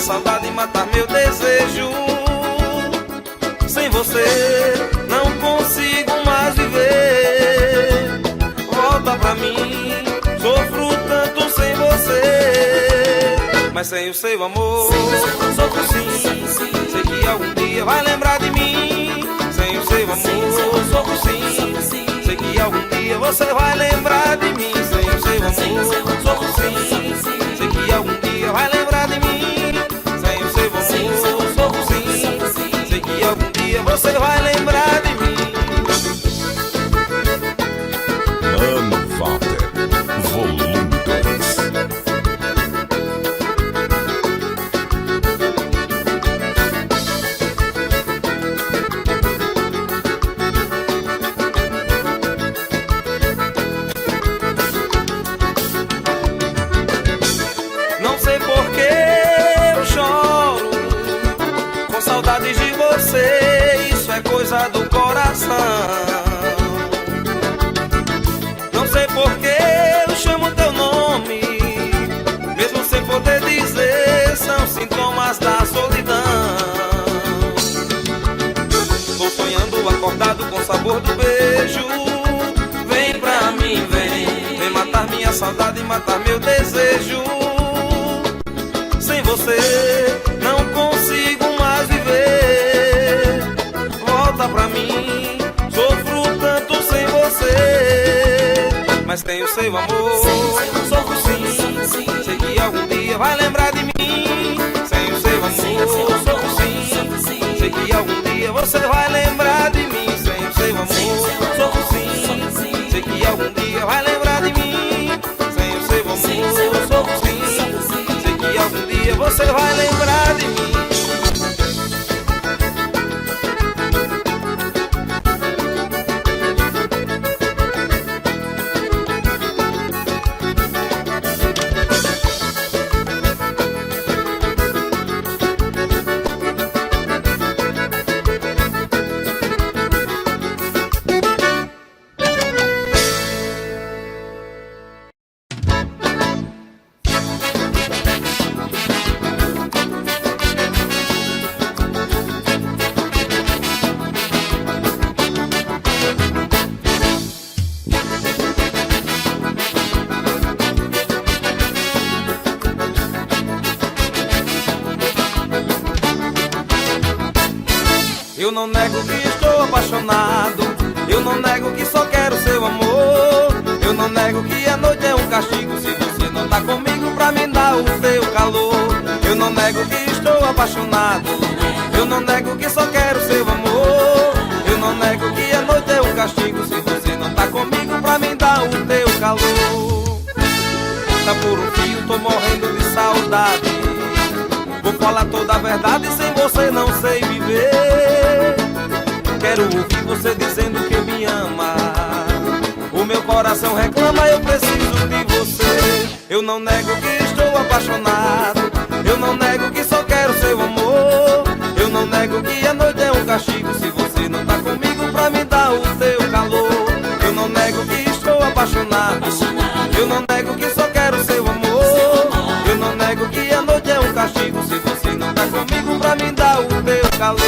saudade e matar meu desejo. Sem você não consigo mais viver. Volta pra mim, sofro tanto sem você. Mas sem o seu amor, sofro sim. Sei que algum dia vai lembrar de mim. Sem o seu amor, sofro sim. Sei que algum dia você vai lembrar de mim. Sem o seu amor, sofro sim. Sei que algum dia vai lembrar de mim. Sem o seu amor, sofro sim. Sei que algum dia você vai lembrar de mim. Mano Walter, volume 2. Não sei por que eu choro com saudades de você. Isso é coisa do coração. Não sei por que eu chamo teu nome, mesmo sem poder dizer. São sintomas da solidão. Tô sonhando acordado com o sabor do beijo. Vem pra mim, vem. Vem matar minha saudade e matar meu desejo. Sem você não consigo mais viver. Volta pra mim, sofro tanto sem você. Mas tem o seu amor, sofro sim. Sei que algum dia vai lembrar de mim. Sem o seu amor, sofro sim. Sei que algum dia você vai lembrar de mim. Sem o seu amor, sofro sim. Sei que algum dia vai lembrar de mim. Sem o seu amor, sofro sim. Sei que algum dia você vai lembrar de mim. Eu não nego que estou apaixonado. Eu não nego que só quero seu amor. Eu não nego que a noite é um castigo se você não tá comigo pra me dar o seu calor. Eu não nego que estou apaixonado. Eu não nego que só quero seu amor. Eu não nego que a noite é um castigo se você não tá comigo pra me dar o teu calor. Tá por um fio, tô morrendo de saudade. Vou falar toda a verdade, sem você não sei viver. Quero ouvir você dizendo que me ama. O meu coração reclama, eu preciso de você. Eu não nego que estou apaixonado. Eu não nego que só quero seu amor. Eu não nego que a noite é um castigo se você não tá comigo pra me dar o teu calor. Eu não nego que estou apaixonado. Eu não nego que só quero seu amor. Eu não nego que a noite é um castigo se você não tá comigo pra me dar o teu calor.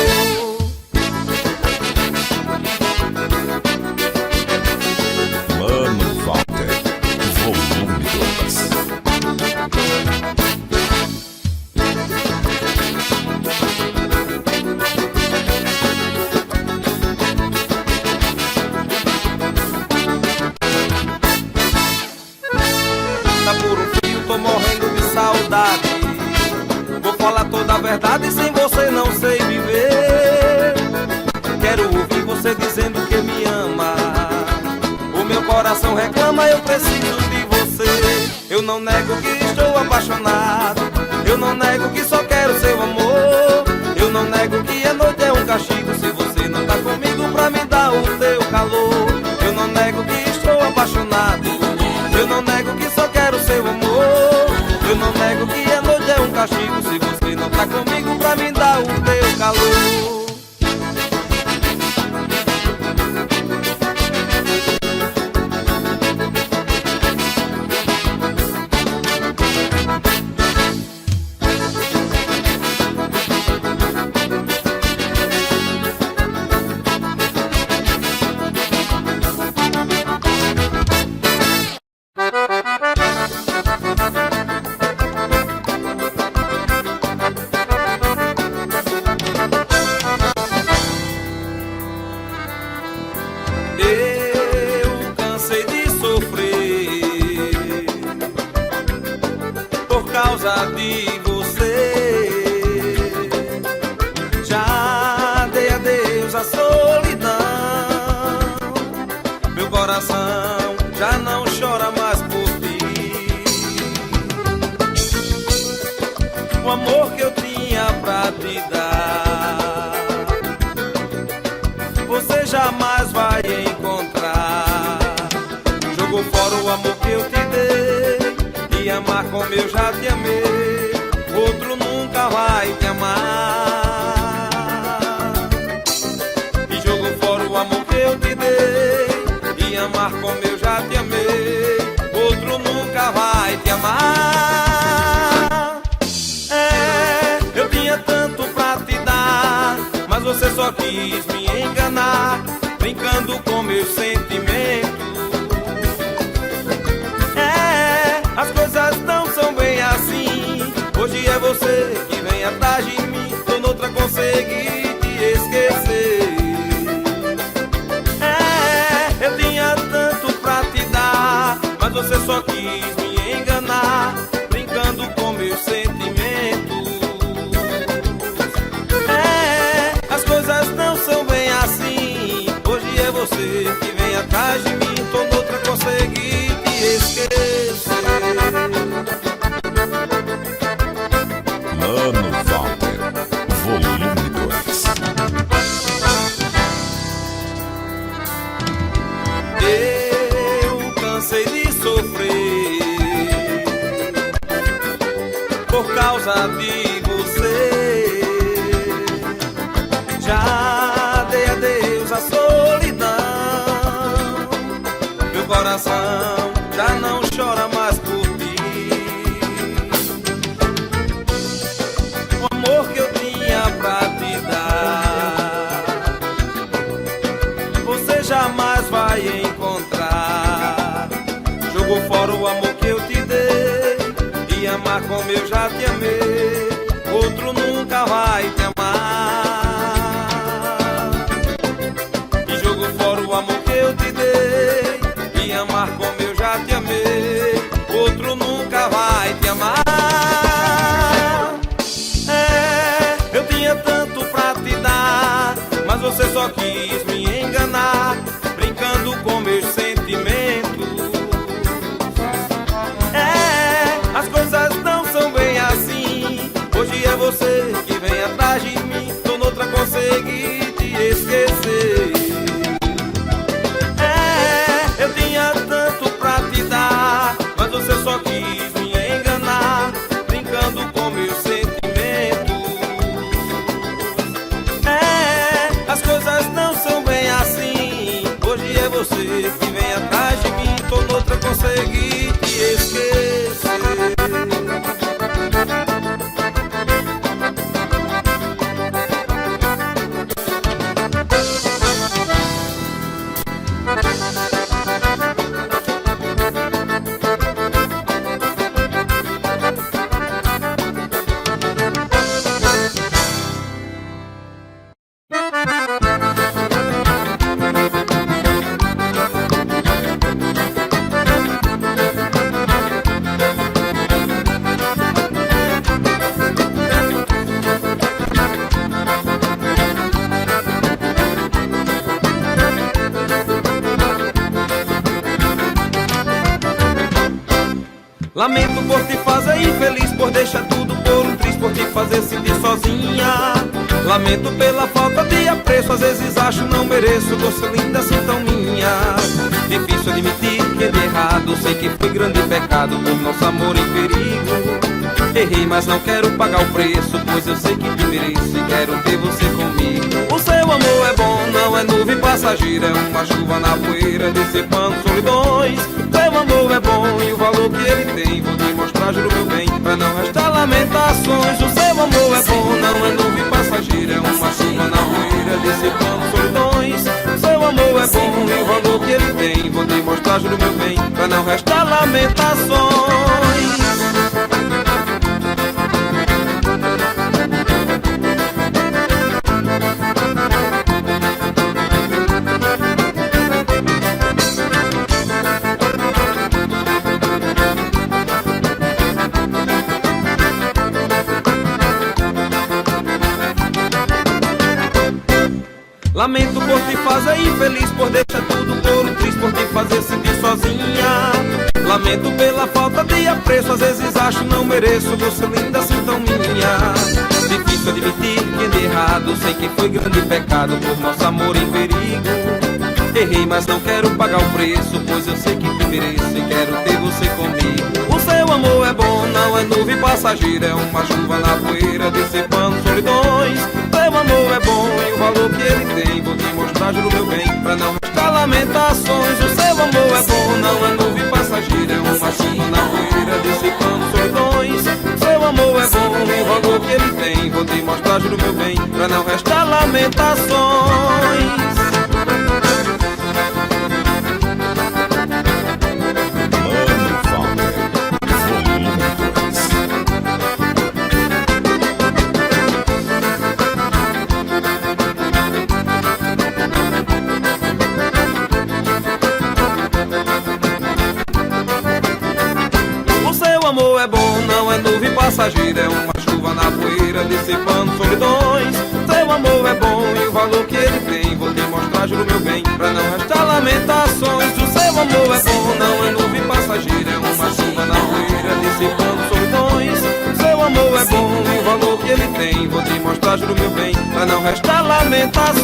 Mano Walter, volume 2. Tá por um fio, tô morrendo de saudade. Vou falar toda a verdade, sem você não sei viver. Quero ouvir você dizendo que me ama. O meu coração reclama, eu preciso de você. Eu não nego que estou apaixonado. Eu não nego que só quero seu amor. Eu não nego que a noite é um castigo se você não tá comigo pra me dar o teu calor. Eu não nego que estou apaixonado. Eu não nego que só quero seu amor. Eu não nego que a noite é um castigo se você não tá comigo pra me dar o teu calor. causa de você. Já dei adeus à solidão, meu coração já não chora mais por ti. O amor que eu tinha pra te dar, você jamais vai encontrar. Jogou fora o amor que eu te dei, e amar como eu já te amei, outro nunca vai te amar. E jogou fora o amor que eu te dei, e amar como eu já te amei, outro nunca vai te amar. É, eu tinha tanto pra te dar, mas você só quis me enganar, brincando com meus sentimentos. É, as coisas não são bem assim. Hoje é você que vem atrás de mim, tô noutra, consegui te esquecer. É, eu tinha tanto pra te dar, mas você só quis me enganar, brincando com meus sentimentos. É, as coisas não são bem assim. Hoje é você que vem atrás de mim, tô noutra, consegui te esquecer. Mano Walter, volume 2. Eu cansei de sofrer por causa de você. Já dei adeus à solidão, meu coração já não chora mais por ti. O amor que eu tinha pra te dar, você jamais vai encontrar. Jogou fora o amor que eu te dei, e amar como eu já te amei, outro nunca vai te amar. E jogou fora o amor que eu te dei, e amar como eu já te amei, outro nunca vai te amar. É, eu tinha tanto pra te dar, mas você só quis me enganar, brincando com meus sentimentos. É, as coisas não são bem assim. Hoje é você que vem atrás de mim, tô noutra, consegui te esquecer. É, eu tinha tanto pra te dar, mas você só quis me enganar, brincando com meus sentimentos. É, as coisas não são bem assim. Hoje é você que vem atrás de mim, tô noutra, consegui te esquecer. Lamento por te fazer infeliz, por deixar tudo por um triz, por te fazer sentir sozinha. Lamento pela falta de apreço, às vezes acho não mereço você linda assim tão minha. Difícil admitir que de errado, sei que foi grande pecado por nosso amor em perigo. Errei, mas não quero pagar o preço, pois eu sei que te mereço e quero ter você comigo. O seu amor é bom, não é nuvem passageira, é uma chuva na poeira, dissipando solidões. Seu amor é bom e o valor que ele tem vou te mostrar, juro meu bem, pra não restar lamentações. O seu amor é bom, não é nuvem passageira, é uma chuva na poeira, dissipando solidões. Seu amor é bom e o valor que ele tem vou te mostrar, juro meu bem, pra não restar lamentações. Lamento por te fazer infeliz, por deixar tudo por um triz, por te fazer sentir sozinha. Lamento pela falta de apreço, às vezes acho não mereço você linda assim tão minha. Difícil admitir que de errado, sei que foi grande pecado por nosso amor em perigo. Errei, mas não quero pagar o preço, pois eu sei que te mereço e quero ter você comigo. O seu amor é bom, não é nuvem passageira, é uma chuva na poeira dissipando solidões. Seu amor é bom e o valor que ele tem, vou te mostrar, juro meu bem, pra não restar lamentações. O seu amor é bom, não é nuvem passageira, é uma chuva na poeira dissipando solidões. Seu amor é bom e o valor que ele tem, vou te mostrar, juro meu bem, pra não restar lamentações. Amor é bom, não é nuvem passageira, é uma chuva na poeira dissipando solidões. Seu amor é bom e o valor que ele tem, vou te mostrar, juro meu bem, pra não restar lamentações. O seu amor é bom, não é nuvem passageira, é uma chuva na poeira dissipando solidões. Seu amor é bom e o valor que ele tem, vou te mostrar, juro meu bem, pra não restar lamentações.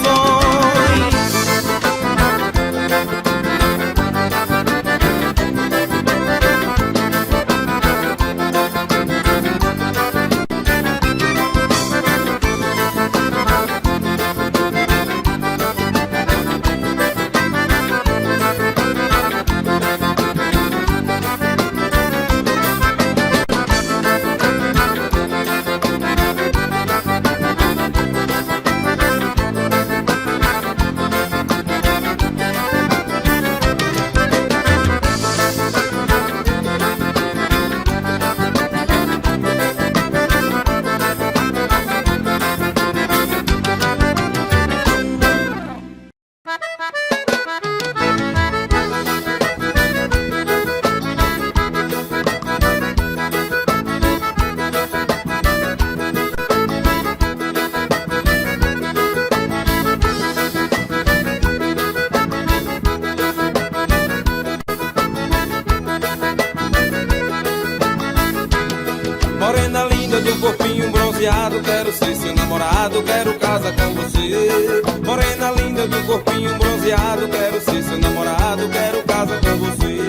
Morena linda do corpinho bronzeado, quero ser seu namorado, quero casar com você. Morena linda do corpinho bronzeado, quero ser seu namorado, quero casar com você.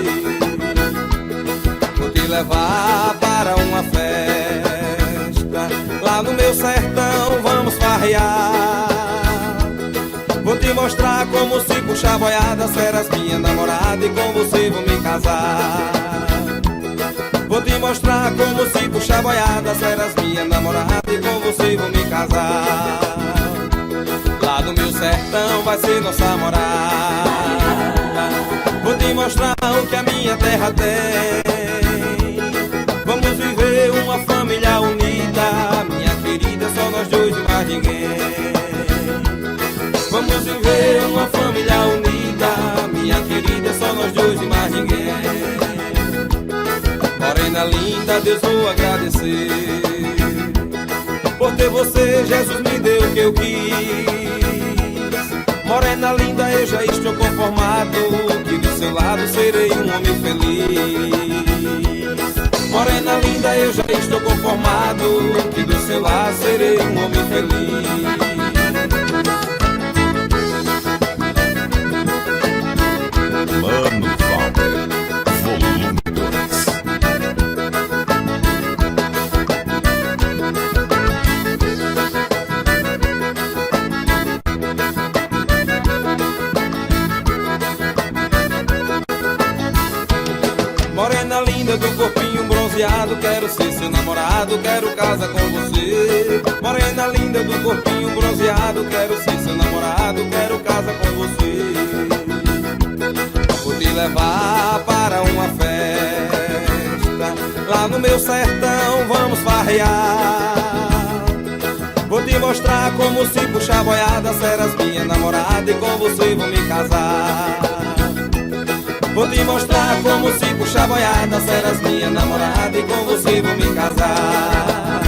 Vou te levar para uma festa, lá no meu sertão vamos farrear. Vou te mostrar como se puxar boiada, serás minha namorada e com você vou me casar. Vou te mostrar como se puxar boiada, serás minha namorada e com você vou me casar. Lá no meu sertão vai ser nossa morada. Vou te mostrar o que a minha terra tem. Vamos viver uma família unida, minha querida, só nós dois e mais ninguém. Vamos viver uma família unida, minha querida, só nós dois e mais ninguém. Morena linda, Deus vou agradecer. Por ter você, Jesus me deu o que eu quis. Morena linda, eu já estou conformado, que do seu lado serei um homem feliz. Morena linda, eu já estou conformado, que do seu lado serei um homem feliz. Mano Valder, volume 2. Morena linda do corpinho bronzeado, quero ser seu namorado, quero casar com você. Morena linda do corpinho bronzeado, quero ser seu namorado, quero casar com você. Vou te levar para uma festa, lá no meu sertão vamos farrear. Vou te mostrar como se puxar boiada, serás minha namorada e com você vou me casar. Vou te mostrar como se puxar boiada, serás minha namorada e com você vou me casar.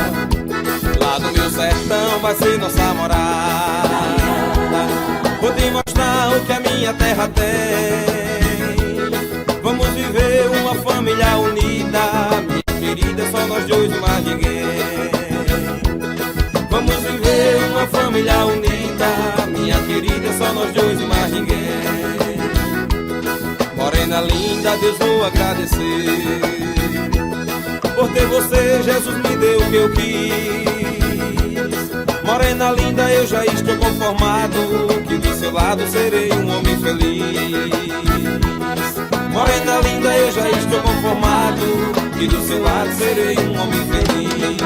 Lá no meu sertão vai ser nossa morada. minha terra tem. Vamos viver uma família unida, minha querida, só nós dois e mais ninguém. Vamos viver uma família unida, minha querida, só nós dois e mais ninguém. Morena linda, Deus vou agradecer por ter você, Jesus me deu o que eu quis. Morena linda, eu já estou conformado que do seu lado serei um homem feliz. Morena linda, eu já estou conformado que do seu lado serei um homem feliz.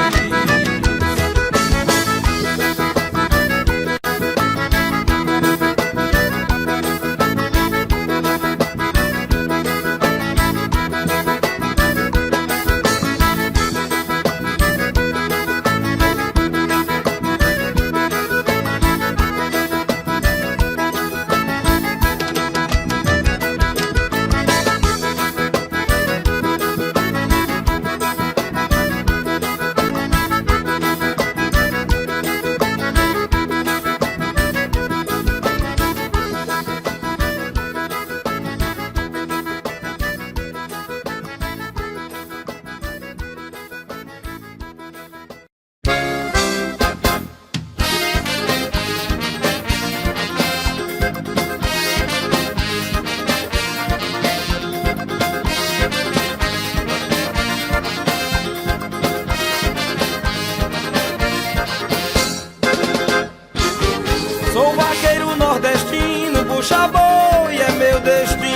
Sou vaqueiro nordestino, puxa boi é meu destino.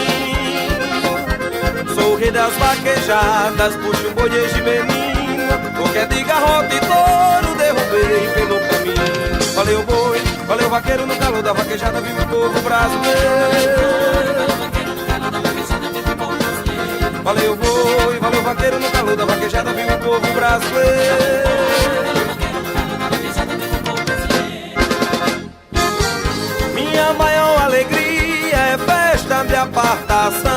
Sou rei das vaquejadas, puxo boi desde menino. Qualquer de garrote e touro derrubei pelo caminho. Valeu boi, valeu vaqueiro, no calor da vaquejada vive o povo brasileiro. Valeu boi, valeu vaqueiro, no calor da vaquejada vive o povo brasileiro. Minha maior alegria é festa de apartação.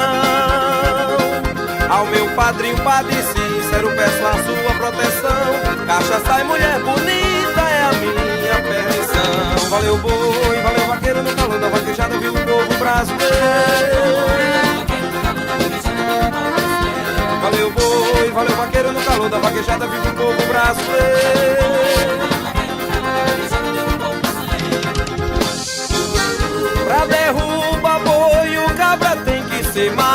Ao meu padrinho, Padre Cícero, peço a sua proteção. Cachaça e mulher bonita é a minha permissão. Valeu boi, valeu vaqueiro, no calor da vaquejada viu o povo brasileiro. Valeu boi, valeu vaqueiro, no calor da vaquejada viu o povo brasileiro. Pra derrubar boi o cabra tem que ser macho.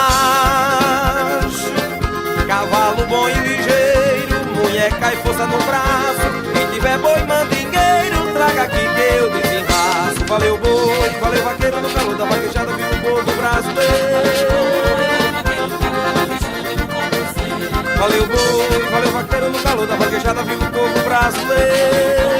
Cavalo bom e ligeiro, mulher cai força no braço. Quem tiver boi mandingueiro, traga aqui que eu desenraço. Valeu boi, valeu vaqueiro, no calor da vaquejada viu o povo brasileiro. Valeu boi, valeu vaqueiro, no calor da vaquejada viu o povo brasileiro.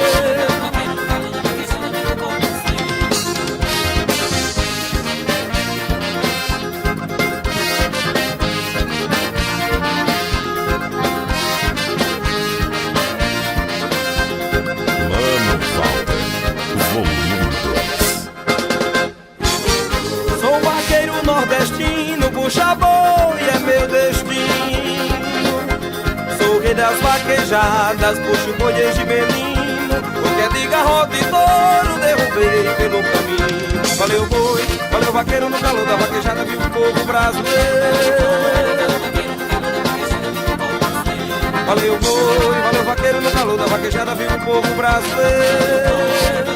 Sou vaqueiro nordestino, puxa boi é meu destino. Sou rei das vaquejadas, puxo boi desde menino. Qualquer de garrote e touro derrubei pelo caminho. Valeu boi, valeu vaqueiro, no calor da vaquejada viu o povo brasileiro. Valeu boi, valeu vaqueiro, no calor da vaquejada viu o povo brasileiro.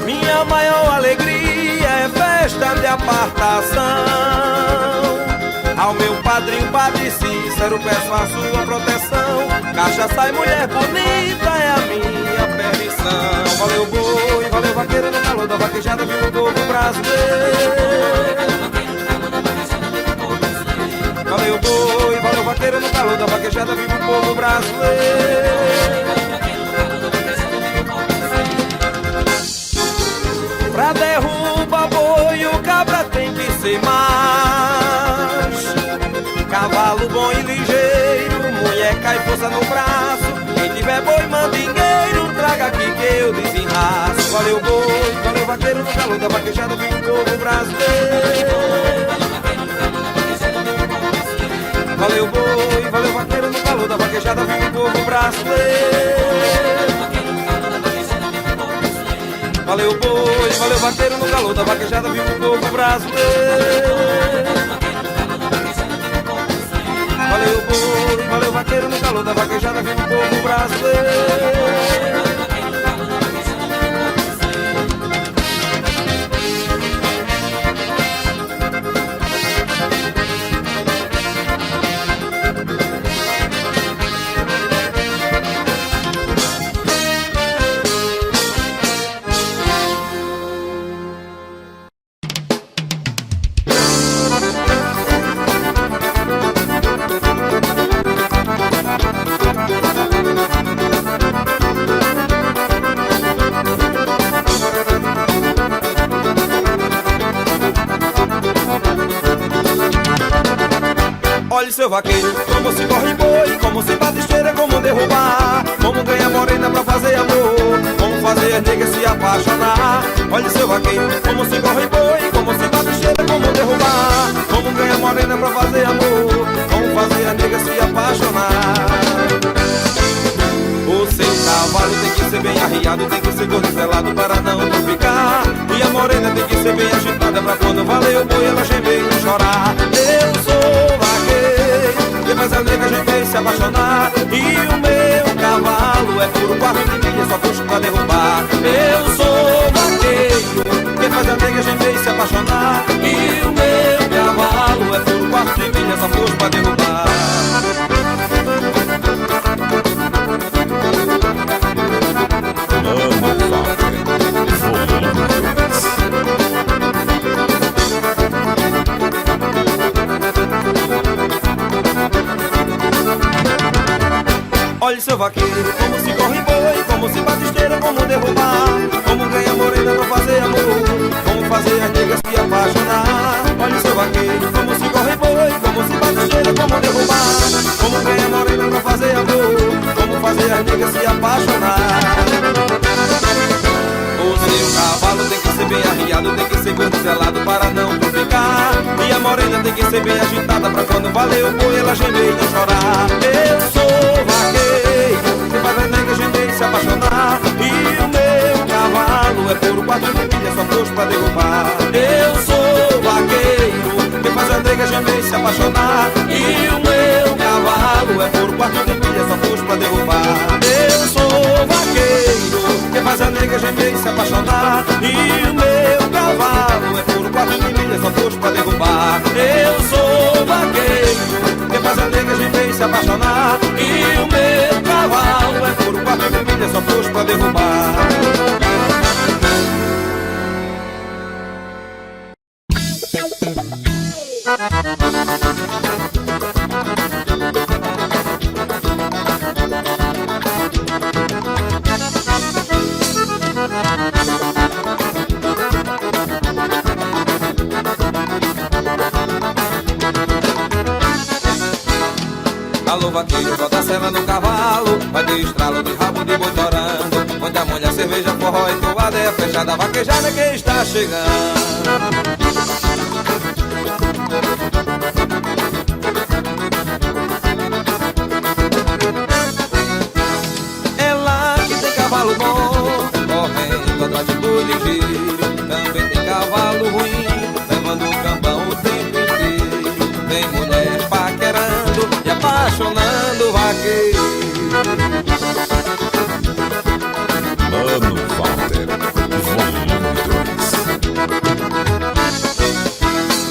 Minha maior alegria é festa de apartação. Ao meu padrinho, Padre Cícero, peço a sua proteção. Cachaça e mulher bonita é a minha permissão. Valeu boi, valeu vaqueiro, no calor da vaquejada viu o povo brasileiro. Valeu boi, valeu vaqueiro, no calor da vaquejada vive o povo brasileiro. Pra derrubar boi o cabra tem que ser macho. Cavalo bom e ligeiro, mulher cai força no braço. Quem tiver boi mandingueiro, traga aqui que eu desenraço. Valeu boi, valeu vaqueiro, no calor da vaquejada vive o povo brasileiro. Valeu boi, valeu vaqueiro, no calor da vaquejada vive o povo brasileiro. valeu o boi, valeu o vaqueiro no calor da vaquejada, viu o povo brasileiro. Valeu o boi, valeu o vaqueiro no calor da vaquejada, viu o povo brasileiro. Olha seu vaqueiro, como se corre boi, como se bate esteira, como derrubar, como ganha morena pra fazer amor, como fazer as negas se apaixonar. Olha seu vaqueiro, como se corre boi, como se bate esteira, como derrubar, como ganha morena pra fazer amor, como fazer as negas se apaixonar. O seu cavalo tem que ser bem arriado, tem que ser gordelado para não tropicar, e a morena tem que ser bem agitada pra quando valer o boi ela gemer e não chorar. Eu sou vaqueiro, que faz a nega gemer e se apaixonar, e o meu cavalo é puro quarto de milha, só puxo pra derrubar. Eu sou vaqueiro, que faz a nega gemer e se apaixonar, e o meu cavalo é puro quarto de milha, só puxo pra derrubar. Olha seu vaqueiro, como se corre boi, como se bate esteira, como derrubar, como ganha morena pra fazer amor, como fazer as negas se apaixonar. Olha seu vaqueiro, como se corre boi, como se bate esteira, como derrubar, como ganha morena pra fazer amor, como fazer as negas se apaixonar. O seu cavalo tem que ser bem arriado, tem que ser gordelado para não tropicar, e a morena tem que ser bem agitada pra quando valer o boi ela gemer e não chorar. Eu sou vaqueiro, que faz a nega gemer e se apaixonar, e o meu cavalo é puro quatro de milha, só trouxe pra derrubar. Eu sou vaqueiro, que faz a nega gemer e se apaixonar, e o meu cavalo é puro quatro de milha, só trouxe pra derrubar. Eu sou vaqueiro, que faz a nega gemer e se apaixonar, e o meu cavalo é puro quatro de milha, só trouxe pra derrubar. Eu sou vaqueiro, que faz a nega gemer e se apaixonar, e o meu cavalo é puro quatro de milha, só trouxe pra derrubar. Alô vaqueiro, bota a cela no cavalo, vai ter estralo de rabo de boi torando, onde a mulher cerveja, forró e toada é a fechada, a vaquejada que está chegando. É lá que tem cavalo bom, correndo atrás de boi ligeiro, também tem cavalo ruim, levando o campão o tempo inteiro, tem mulher paquerando e apaixonando o vaqueiro. Mano Walter, volume 2.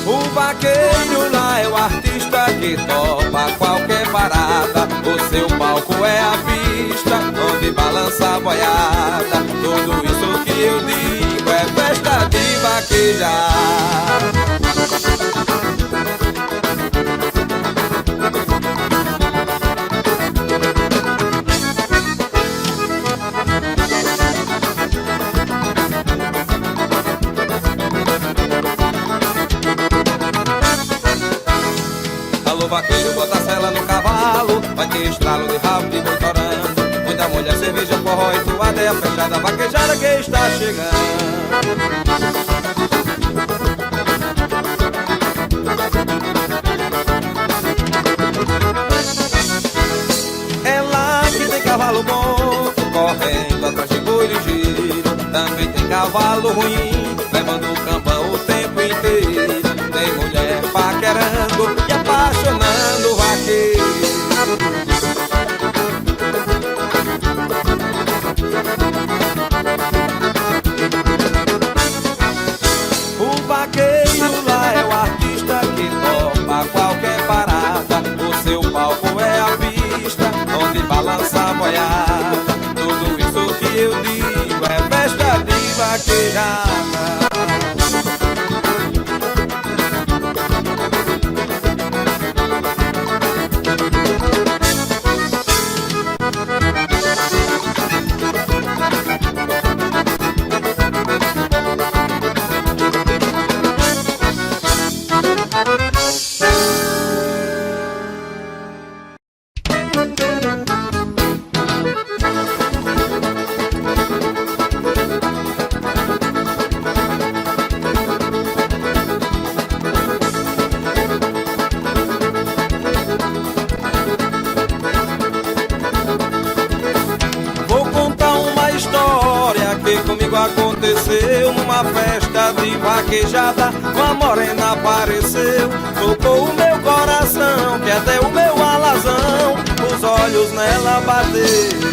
O vaqueiro lá é o artista que topa qualquer parada, o seu palco é a pista onde balança a boiada. Tudo isso que eu digo é festa de vaquejar. Alô vaqueiro, bota a cela no cavalo, vai ter estralo de rabo de boi torando, muita mulher, cerveja, forró e toada é a fechada, vaquejada que está chegando. É lá que tem cavalo bom, correndo atrás de boi ligeiro, também tem cavalo cavalo ruim, levando o campão o tempo inteiro. Tem mulher paquerando e apaixonando o vaqueiro. O vaqueiro lá é o artista que topa qualquer parada. O seu palco é a pista onde balança a boiada. Tudo isso que eu digo é festa de vaquejada. Comigo aconteceu numa festa de vaquejada. Uma morena apareceu, tocou o meu coração, que até o meu alazão os olhos nela bateu.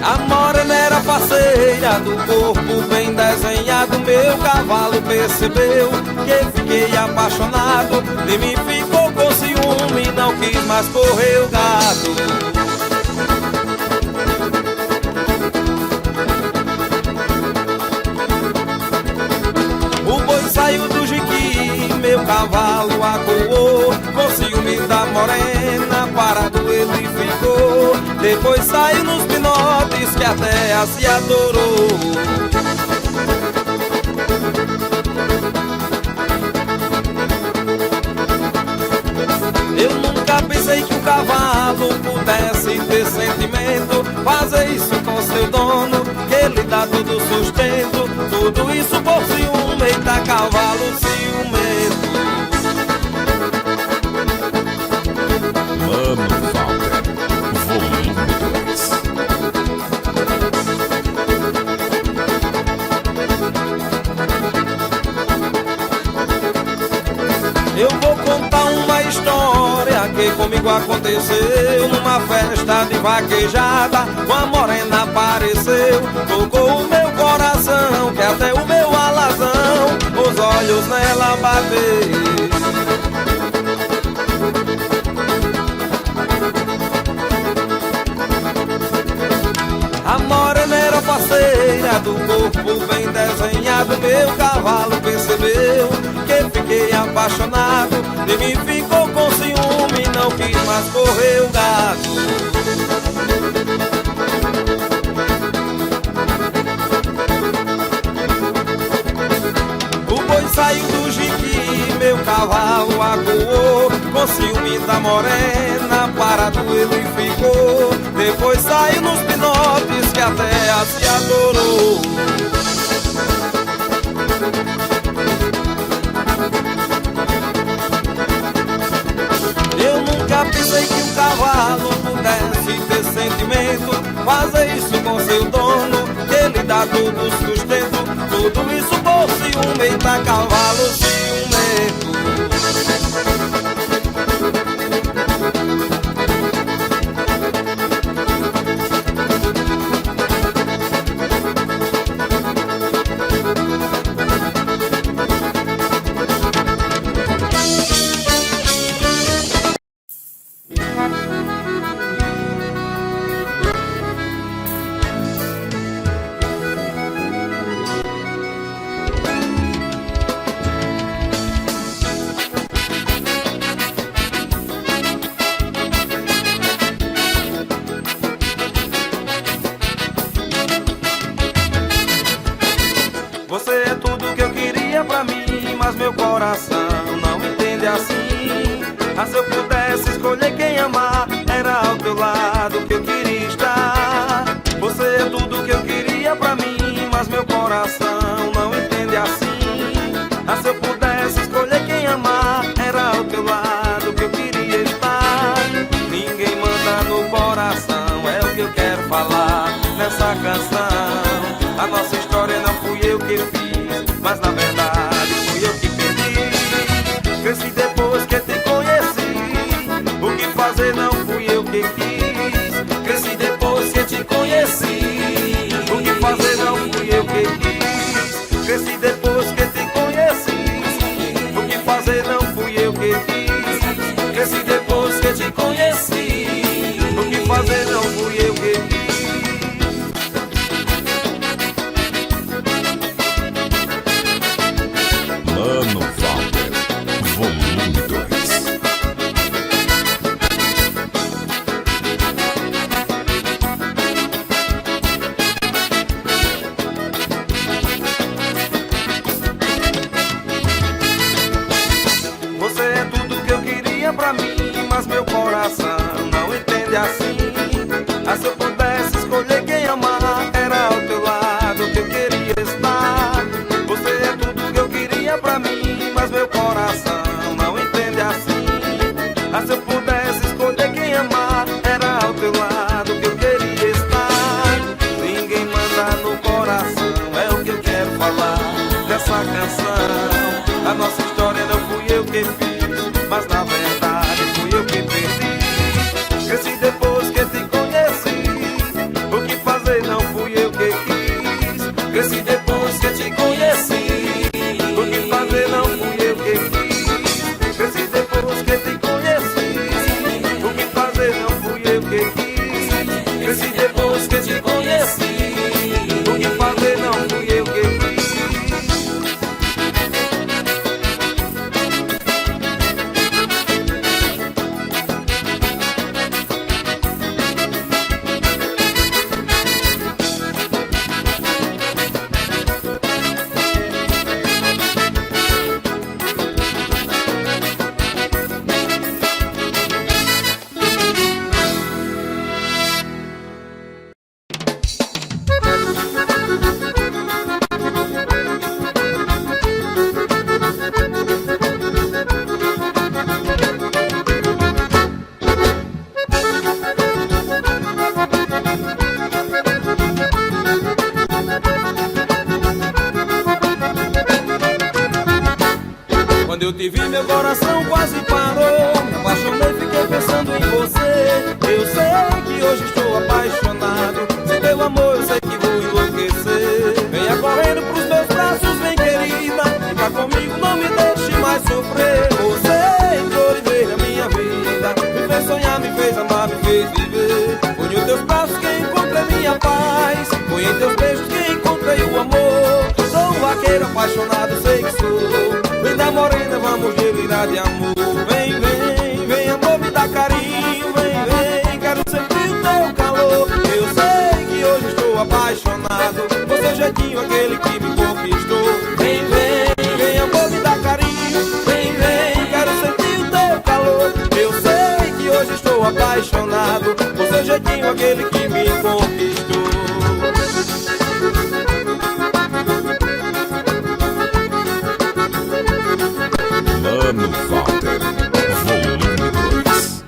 A morena era parceira, do corpo bem desenhado. Meu cavalo percebeu que fiquei apaixonado. De mim ficou com ciúme, não quis mais correr o gado. O boi saiu do jiqui, meu cavalo acuou. Com ciúme da morena, parado ele ficou. Depois saiu nos pinotes, que a terra se adorou. Eu nunca pensei que um cavalo pudesse ter sentimento, fazer isso com seu dono, que ele dá todo sustento. Tudo isso por ciúme, eita cavalo ciumento. Mano Walter, volume 2. Eu vou contar uma história que comigo aconteceu numa festa de vaquejada. Uma morena apareceu, tocou o meu coração, que até o meu alazão os olhos nela bateu. A morena era parceira, do corpo bem desenhado. Meu cavalo percebeu que fiquei apaixonado. De mim ficou com ciúme, não quis mais correr o gado. O boi saiu do jiqui, meu cavalo acuou. Com ciúme da morena, parado ele ficou. Depois saiu nos pinotes, que a terra se adorou. Eu nunca pensei que um cavalo pudesse ter sentimento, fazer isso com seu dono, que ele dá todo o sustento. Tudo isso por ciúme, eita cavalo ciumento. Você é tudo que eu queria pra mim, mas meu coração não entende assim. Ah, se eu pudesse escolher quem amar, era ao teu lado que eu queria estar. Você é tudo que eu queria pra mim, mas meu coração não entende assim. Ah, se eu pudesse escolher quem amar, era ao teu lado que eu queria estar. Ninguém A nossa história não fui eu que fiz, mas na verdade fui eu que perdi. Cresci depois que te conheci, o que fazer não fui eu que quis. Cresci depois que te conheci, o que fazer não fui eu que quis. Cresci depois que te conheci, o que fazer não fui eu que quis. Cresci depois que te conheci, o que fazer não fui eu que quis. Mano Walter, volume 2. Você é tudo que eu queria pra mim, mas meu coração não entende assim. Ah, se eu pudesse escolher quem amar, era ao teu lado que eu queria estar. Você é tudo que eu queria pra mim, mas meu coração não entende assim. Ah, se eu pudesse escolher quem amar, era ao teu lado que eu queria estar. Ninguém manda no coração, é o que eu quero falar dessa canção. A nossa história não fui eu que fiz, mas na verdade fui eu que perdi. Cresci depois que te conheci, o que fazer não fui eu que quis. Cresci depois que te conheci, o que fazer não fui eu que quis. Cresci depois que te conheci, o que fazer não fui eu que quis. Cresci depois que te conheci, o que fazer não fui eu que quis. Quando eu te vi, meu coração quase parou. Me apaixonei, fiquei pensando em você. Eu sei que hoje estou apaixonado. Sem teu amor eu sei que vou enlouquecer. Venha correndo pros meus braços, vem querida. Fica comigo, não me deixe mais sofrer. Você entrou e veio na minha vida. Me fez sonhar, me fez amar, me fez viver. Foi em teus braços que encontrei minha paz. Foi em teus beijos que encontrei o amor. Sou um vaqueiro apaixonado, sei que sou. Linda morena, vamos delirar de amor. Vem, vem, vem amor, me dá carinho. Vem, vem, quero sentir o teu calor. Eu sei que hoje estou apaixonado. Você jeitinho, aquele que me conquistou. Vem, vem, vem amor, me dá carinho. Vem, vem, quero sentir o teu calor. Eu sei que hoje estou apaixonado. Você jeitinho, aquele que me conquistou. Mano Walter, volume 2.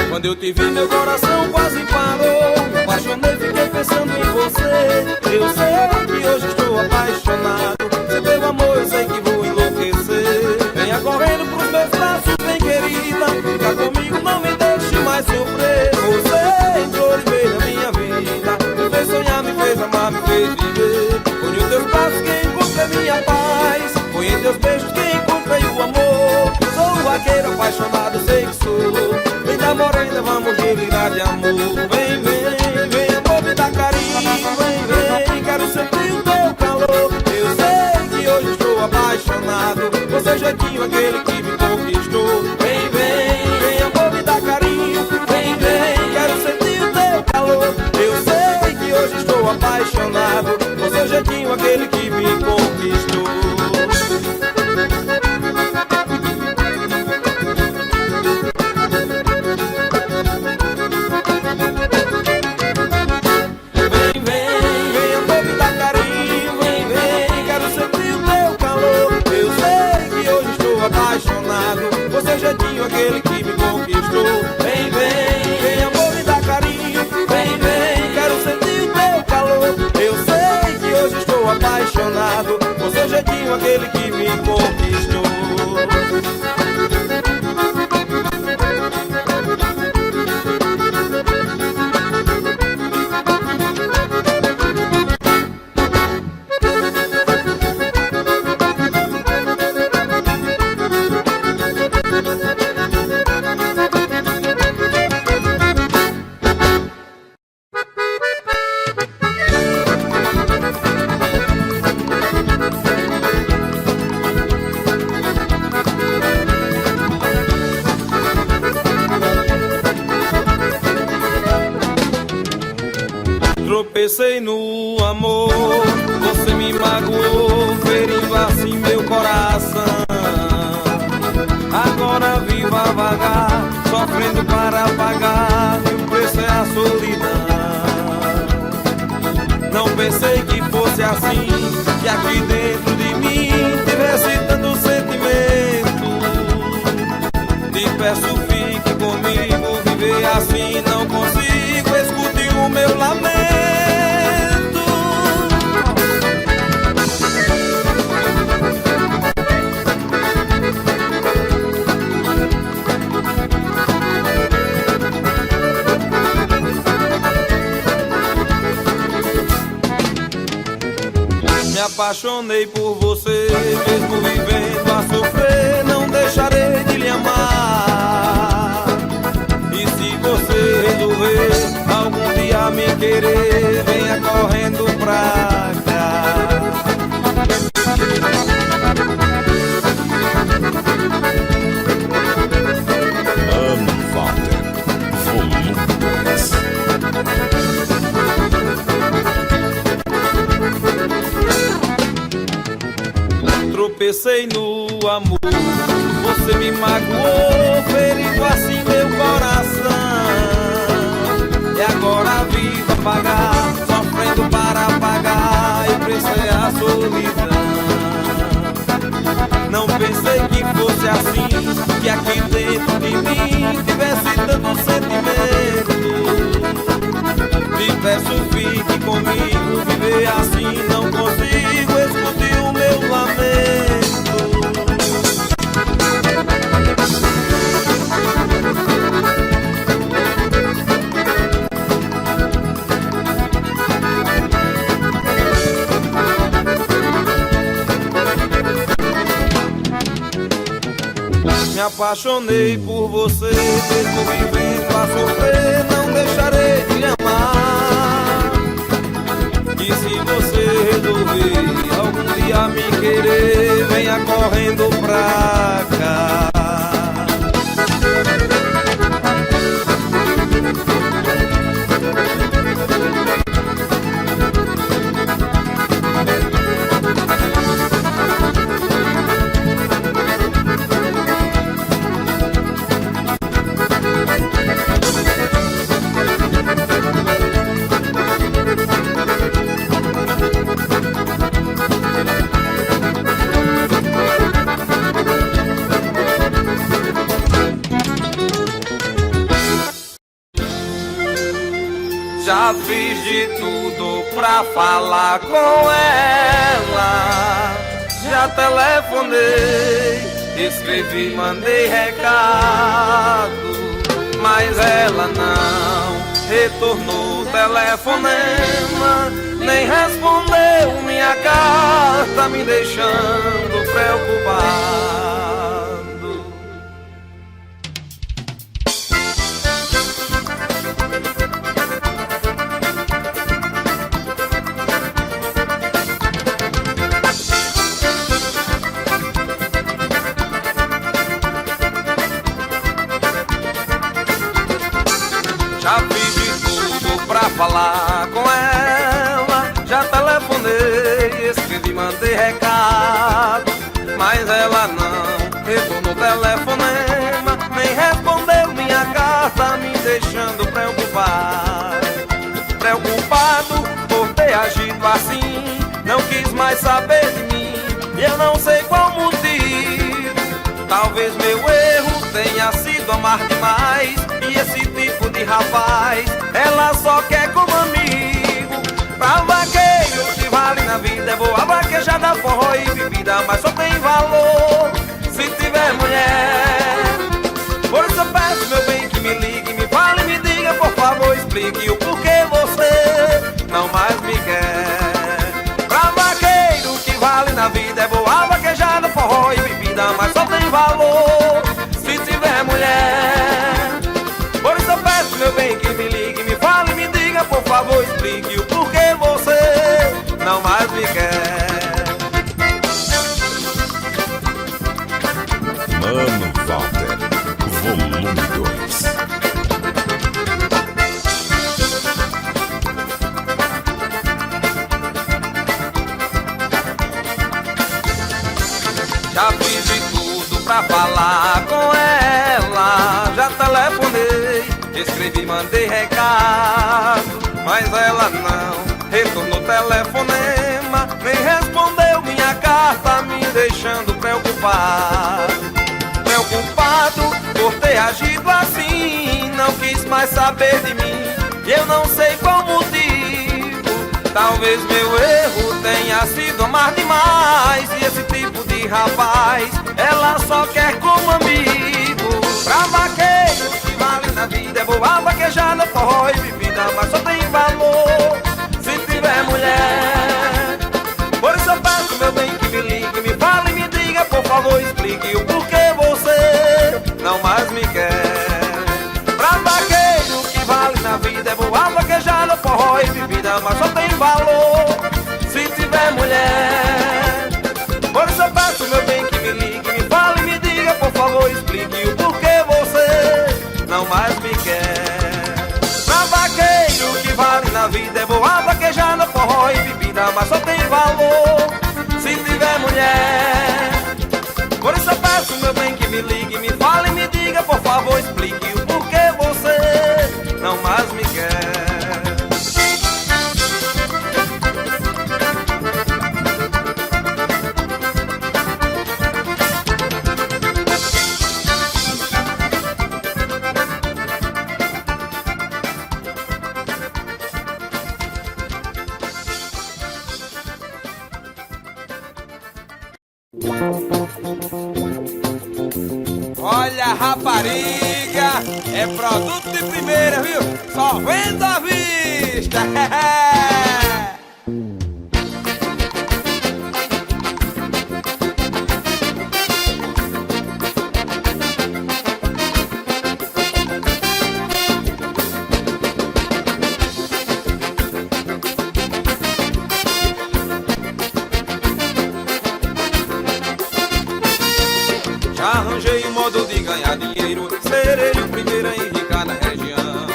Quando eu te vi, meu coração quase parou. Me apaixonei, fiquei pensando em você. Eu sei que hoje estou apaixonado. Sem teu amor eu sei que vou enlouquecer. Venha correndo pros meus braços, vem querida. Fica comigo, não me deixe mais sofrer. Você entrou e veio na minha vida. Me fez sonhar, me fez amar, me fez viver. Foi em teus braços que encontrei minha paz. Foi em teus beijos que encontrei o amor. Sou um vaqueiro apaixonado, sei que sou. Linda morena, vamos delirar de amor. Vem, vem, vem amor, me dá carinho. Vem, vem, quero sentir o teu calor. Eu sei que hoje estou apaixonado. Você jeitinho, aquele que me conquistou. Vem, vem, vem amor, me dá carinho. Vem, vem, quero sentir o teu calor. Eu sei que hoje estou apaixonado. Você jeitinho, aquele que me conquistou. Vem amor, me dá carinho. Vem, vem, quero sentir o teu calor. Eu sei Tropecei no amor, você me magoou, ferindo assim meu coração. Agora vivo a vagar, sofrendo para pagar, e o preço é a solidão. Não pensei que fosse assim, que aqui dentro de mim tivesse tanto sentimento. Te peço, fique comigo, viver assim não consigo, escute o meu lamento. Me apaixonei por você, mesmo vivendo a sofrer, não deixarei de lhe amar. E se você resolver algum dia me querer, venha correndo pra cá. Mano Walter, volume 2. Tropecei no amor, você me magoou, ferindo assim meu coração. E agora vivo a pagar, sofrendo para pagar, e o preço é a solidão. Não pensei que fosse assim, que aqui dentro de mim tivesse tanto sentimento. Te peço, fique comigo, viver assim não consigo, escute o meu lamento. Me apaixonei por você, mesmo vivendo a sofrer, não deixarei de lhe amar. E se você resolver algum dia me querer, venha correndo pra cá. Já fiz de tudo pra falar com ela, já telefonei, escrevi, mandei recado, mas ela não retornou o telefonema, nem respondeu minha carta, me deixando preocupado. Já fiz de tudo pra falar com ela, já telefonei, escrevi, mandei recado, mas ela não retornou o telefonema, nem respondeu minha carta, me deixando preocupado. Preocupado por ter agido assim, não quis mais saber de mim, e eu não sei qual motivo. Talvez meu erro tenha sido amar demais, e esse tipo de rapaz ela só quer como amigo. Pra vaqueiro que vale na vida é boa vaquejada, forró e bebida, mas só tem valor se tiver mulher. Por isso eu peço, meu bem, que me ligue, me fale, me diga, por favor, explique o porquê você não mais me quer. Pra vaqueiro que vale na vida é boa vaquejada, forró e bebida, mas só tem valor se tiver mulher. Por isso eu peço, meu bem, que me ligue, me fale, me diga, por favor, explique o porquê você não mais me quer. Mano Walter, volume 2. telefonema, nem respondeu minha carta, me deixando preocupado. Preocupado por ter agido assim, não quis mais saber de mim, e eu não sei qual motivo. Talvez meu erro tenha sido amar demais, e esse tipo de rapaz ela só quer como amigo. Pra vaqueiro que vale na vida é boa vaquejada, forró e bebida, mas só tem valor se tiver mulher. Por isso eu peço, meu bem, que me ligue, me fale e me diga, por favor, explique o porquê você não mais me quer. Pra vaqueiro que vale na vida é boa vaquejada, forró e bebida, mas só tem valor se tiver mulher. Por isso eu peço, meu bem, que me ligue, me fale e me diga, por favor, explique o porquê você não mais me quer. Pra vaqueiro que vale na vida é boa vaquejada, forró e bebida, mas só tem valor se tiver mulher. Por isso eu peço, meu bem, que me ligue, me fale e me diga, por favor, explique o porquê você não mais me quer. Olha a rapariga, é produto de primeira, viu? Só vendo à vista. Já arranjei um modo de ganhar dinheiro, serei o primeiro a enricar na região.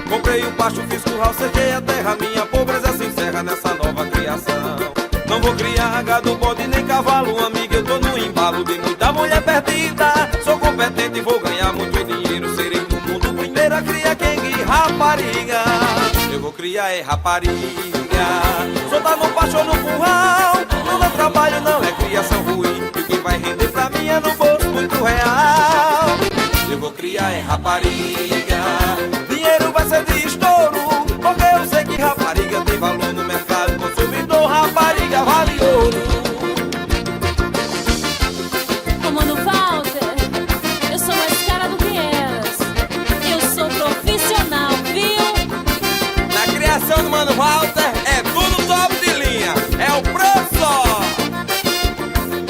Comprei o pasto, fiz curral, cerquei a terra, minha pobreza se encerra nessa nova criação. Não vou criar gado, bode nem cavalo, amiga, eu tô no embalo de muita mulher perdida. Sou competente e vou ganhar muito dinheiro, serei no mundo primeiro a criar quem e rapariga. Eu vou criar é rapariga, soltar no pasto ou no curral. Não dá trabalho, não é criação ruim, e o que vai render pra mim é no bolso muito real. Eu vou criar é rapariga, dinheiro vai ser de estouro, porque eu sei que rapariga tem valor no mercado consumidor, rapariga vale ouro. Ô Mano Walter, eu sou mais cara do que eras, eu sou profissional, viu? Na criação do Mano Walter é tudo top de linha, é o professor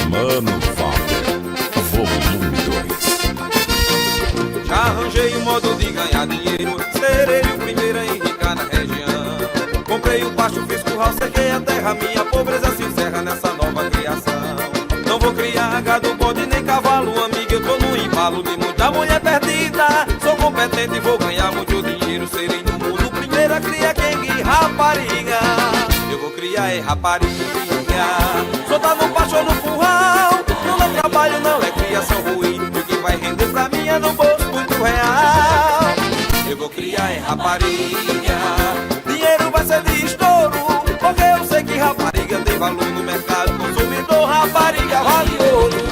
Mano Walter, volume 2. Já arranjei um modo de ganhar dinheiro, serei o primeiro a enricar na região. Comprei o pasto, fiz curral, cerquei a terra, minha pobreza se encerra nessa nova criação. Não vou criar gado, bode nem cavalo, amiga, eu tô no embalo de muita mulher perdida. Sou competente e vou ganhar muito dinheiro, serei no mundo primeiro a criar quem e rapariga. Eu vou criar é rapariga, soltar no pasto ou no curral. Não dá trabalho, não é criação ruim, o que vai render pra mim é no bolso muito real. Eu vou criar é rapariga, dinheiro vai ser de estouro, porque eu sei que rapariga tem valor no mercado consumidor, rapariga vale ouro.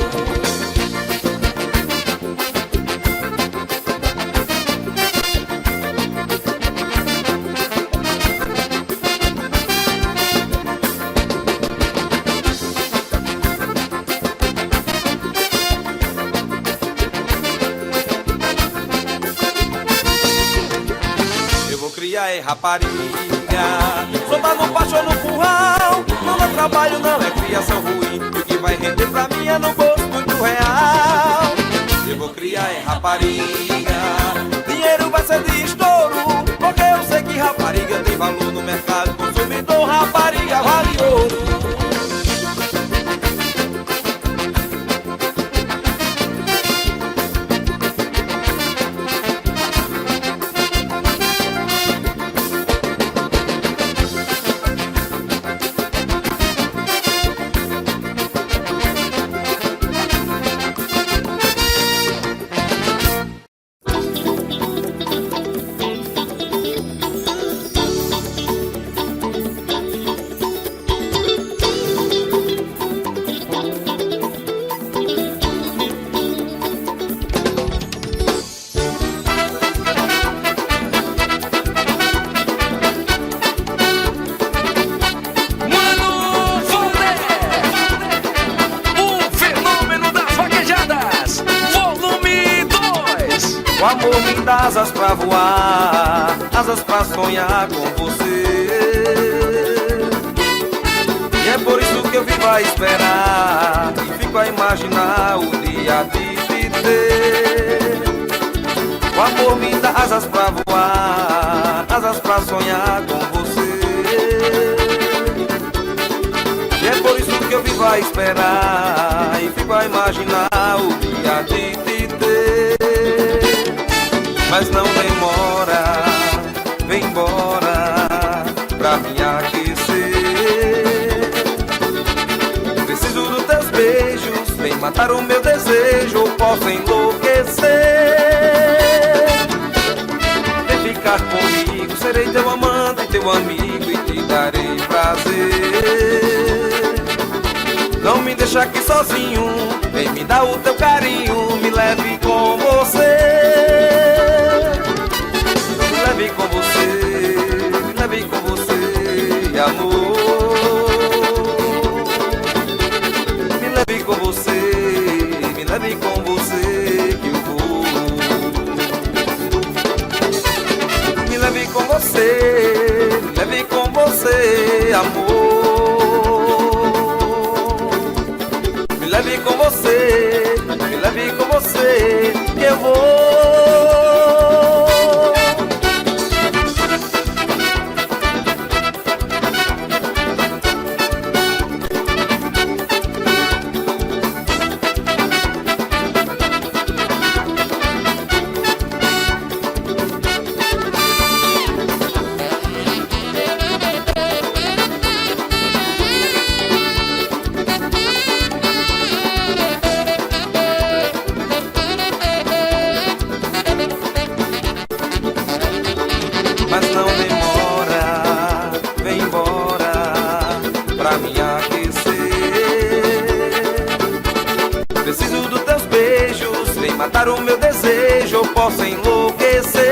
É rapariga, soltar no pasto ou no curral. Não dá trabalho, não é criação ruim, o que vai render pra mim é no bolso muito real. Eu vou criar é rapariga, dinheiro vai ser de estouro, porque eu sei que rapariga tem valor no mercado consumidor, rapariga vale ouro. O amor me dá asas pra voar, asas pra sonhar com você. E é por isso que eu vivo a esperar e fico a imaginar o dia de te ter. O amor me dá asas pra voar, asas pra sonhar com você. E é por isso que eu vivo a esperar e fico a imaginar o dia de te ter. Mas não demora, vem embora pra me aquecer. Preciso dos teus beijos, vem matar o meu desejo, eu posso enlouquecer. Vem ficar comigo, serei teu amante, teu amigo e te darei prazer. Não me deixa aqui sozinho, vem me dar o teu carinho, me leve com você. Me leve com você, me leve com você, amor. Me leve com você, me leve com você que eu vou. Me leve com você, me leve com você, amor. Me leve com você, que eu vou. Mas não demora, vem embora pra me aquecer. Preciso dos teus beijos, vem matar o meu desejo, eu posso enlouquecer.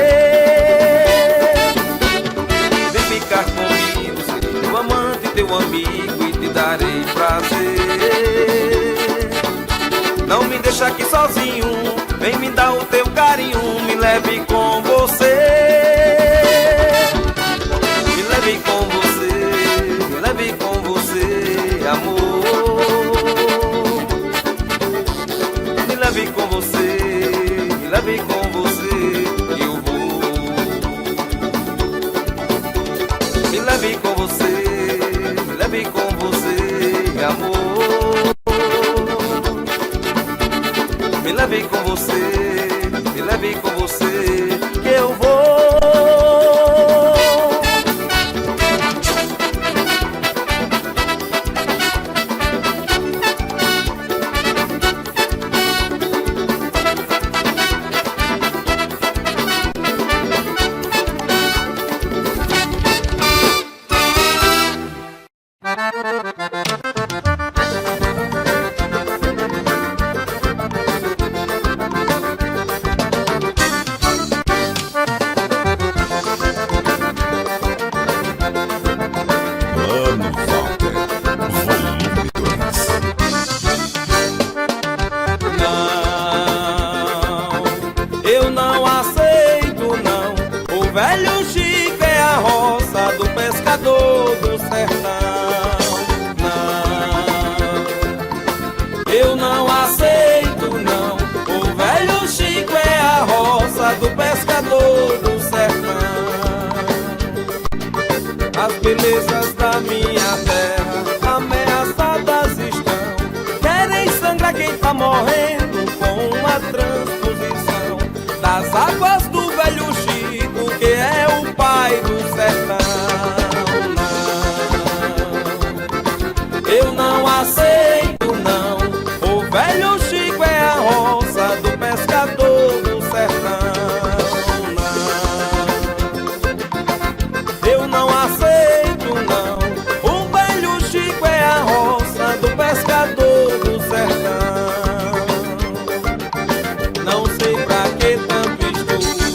Vem ficar comigo, serei teu amante, teu amigo e te darei prazer. Não me deixa aqui sozinho, vem me dar o teu carinho, me leve com você. Me leve com você, amor. Me leve com você, que eu vou. Me leve com você, amor. Me leve com você, que eu vou. Mano Walter, volume 2. Não, eu não aceito não. O velho Chico é a roça do pescador do sertão. Não, eu não aceito não. O velho Chico é a roça do pescador do sertão. As belezas da minha terra ameaçadas estão. Querem sangrar quem tá morrendo com uma transposição das águas do velho Chico, que é o pai do sertão. Não, eu não aceito não. O velho Chico é a roça do pescador do sertão. Eu não aceito não. O velho Chico é a roça do pescador do sertão. Não sei pra que tanto estudo,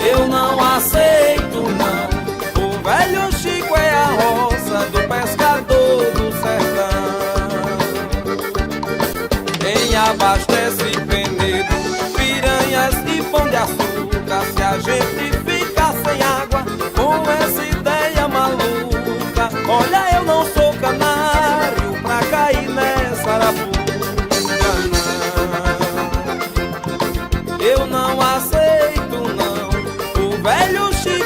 Eu não aceito não. O velho Chico é a roça do pescador do sertão. Quem abastece penedo, piranhas e pão de açúcar. Se a gente ficar sem água com essa ideia maluca, olha, eu não sou canário pra cair nessa arapuca, não. Eu não aceito não. O velho Chico